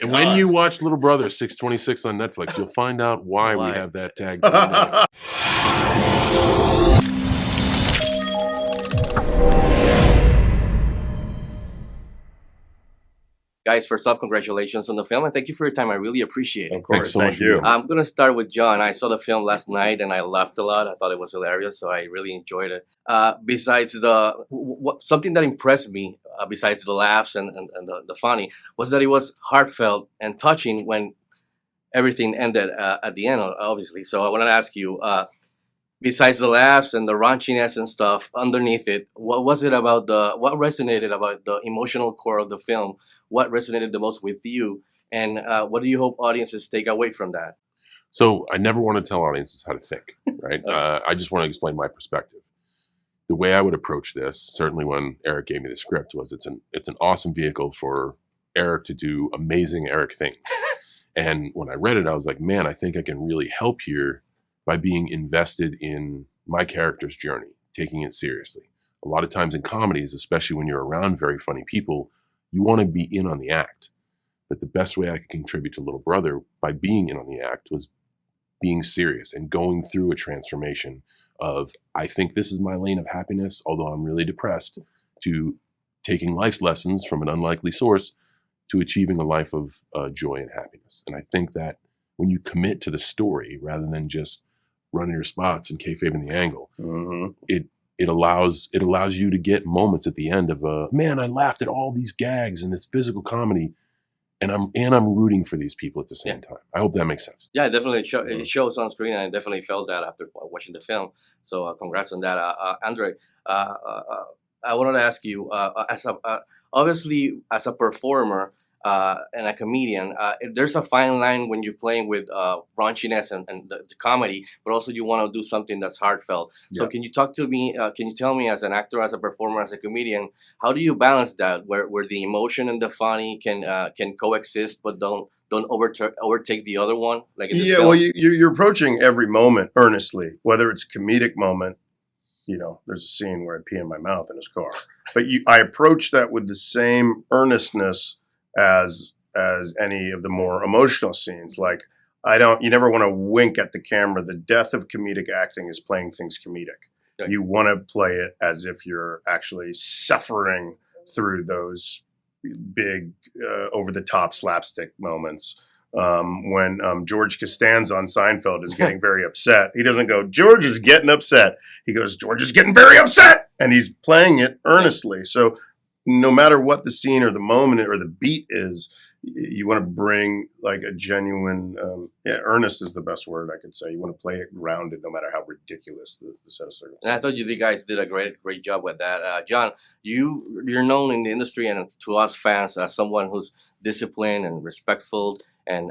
And when you watch Little Brother 626 on Netflix, you'll find out why we have that tag. Guys, first off, congratulations on the film, and thank you for your time. I really appreciate it. Of course, so thank you. I'm going to start with John. I saw the film last night, and I laughed a lot. I thought it was hilarious, so I really enjoyed it. Besides something that impressed me, besides the laughs and the funny, was that it was heartfelt and touching when everything ended at the end, obviously. So I want to ask you, besides the laughs and the raunchiness and stuff underneath it, what resonated about the emotional core of the film? What resonated the most with you? And what do you hope audiences take away from that? So I never want to tell audiences how to think, right? Okay. I just want to explain my perspective. The way I would approach this, certainly when Eric gave me the script, was it's an awesome vehicle for Eric to do amazing Eric things. And when I read it, I was like, man, I think I can really help here by being invested in my character's journey, taking it seriously. A lot of times in comedies, especially when you're around very funny people, you want to be in on the act. But the best way I could contribute to Little Brother by being in on the act was being serious and going through a transformation of, I think this is my lane of happiness, although I'm really depressed, to taking life's lessons from an unlikely source to achieving a life of joy and happiness. And I think that when you commit to the story rather than just running your spots and kayfabing the angle, it allows you to get moments at the end of man, I laughed at all these gags and this physical comedy, and I'm rooting for these people at the same time. I hope that makes sense. Yeah, definitely. It shows on screen, and I definitely felt that after watching the film. So congrats on that, André. I wanted to ask you, obviously as a performer and a comedian, there's a fine line when you're playing with raunchiness and the comedy, but also you want to do something that's heartfelt. So Yeah. can you talk to me, can you tell me, as an actor, as a performer, as a comedian, how do you balance that where the emotion and the funny can coexist but don't overtake the other one? Like in this film? Well, you're approaching every moment earnestly, whether it's a comedic moment. You know, there's a scene where I pee in my mouth in his car, but I approach that with the same earnestness as any of the more emotional scenes. Like, you never want to wink at the camera. The death of comedic acting is playing things comedic. Right. You want to play it as if you're actually suffering through those big over the top slapstick moments. When George Costanza on Seinfeld is getting very upset, he doesn't go, George is getting upset. He goes, George is getting very upset. And he's playing it earnestly. So no matter what the scene or the moment or the beat is, you want to bring like a genuine, earnest is the best word I could say. You want to play it grounded no matter how ridiculous the set of circumstances. And I thought you guys did a great job with that. John, you're known in the industry and to us fans as someone who's disciplined and respectful and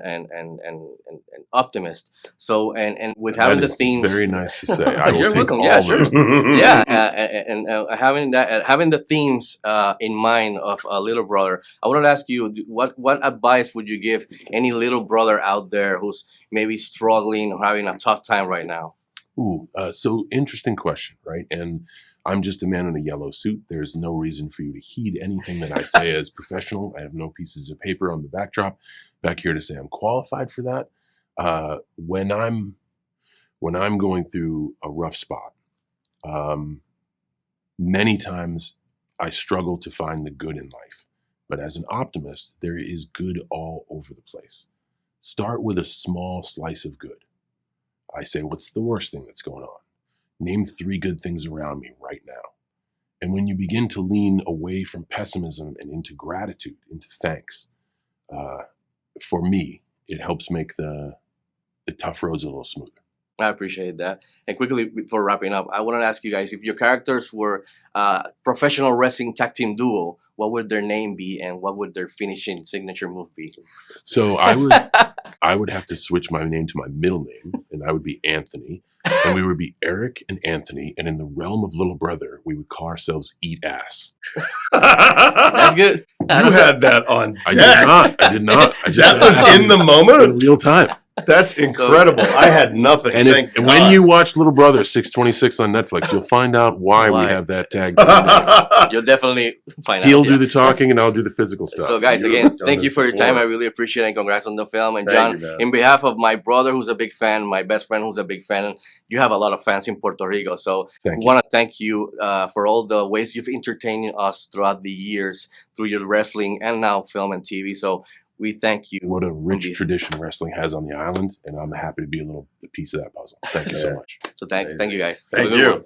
optimist. So and with having the themes, very nice to say. I will You're take welcome. all Yeah, sure. those. Yeah, and having the themes in mind of Little Brother, I wanted to ask you, what advice would you give any little brother out there who's maybe struggling or having a tough time right now? Ooh, so interesting question, right? And I'm just a man in a yellow suit. There's no reason for you to heed anything that I say as professional. I have no pieces of paper on the backdrop back here to say I'm qualified for that. When I'm going through a rough spot, many times I struggle to find the good in life. But as an optimist, there is good all over the place. Start with a small slice of good. I say, what's the worst thing that's going on? Name 3 good things around me right now. And when you begin to lean away from pessimism and into gratitude, into thanks, for me, it helps make the tough roads a little smoother. I appreciate that. And quickly, before wrapping up, I want to ask you guys, if your characters were professional wrestling tag team duo, what would their name be and what would their finishing signature move be? So I would have to switch my name to my middle name, and I would be Anthony. And we would be Eric and Anthony. And in the realm of Little Brother, we would call ourselves Eat Ass. That's good. You had that on deck. I did not. I just That was in the moment? in real time. That's incredible. I had nothing. And Thank when God. you watch Little Brother 626 on Netflix, you'll find out why we Why? have that tag. to the name. You'll definitely find He'll out. do the talking, and I'll do the physical stuff. So, guys, You again, have done thank you this for your time. before. I really appreciate it. And congrats on the film. And Thank John, you, man. in behalf of my brother, who's a big fan, my best friend, who's a big fan, you have a lot of fans in Puerto Rico. So, Thank we you. want to thank you for all the ways you've entertained us throughout the years through your wrestling and now film and TV. So, we thank you. What a rich Indeed. tradition wrestling has on the island, and I'm happy to be a piece of that puzzle. Thank you so Yeah. much. So, thank you, guys. Have a Thank good you. one.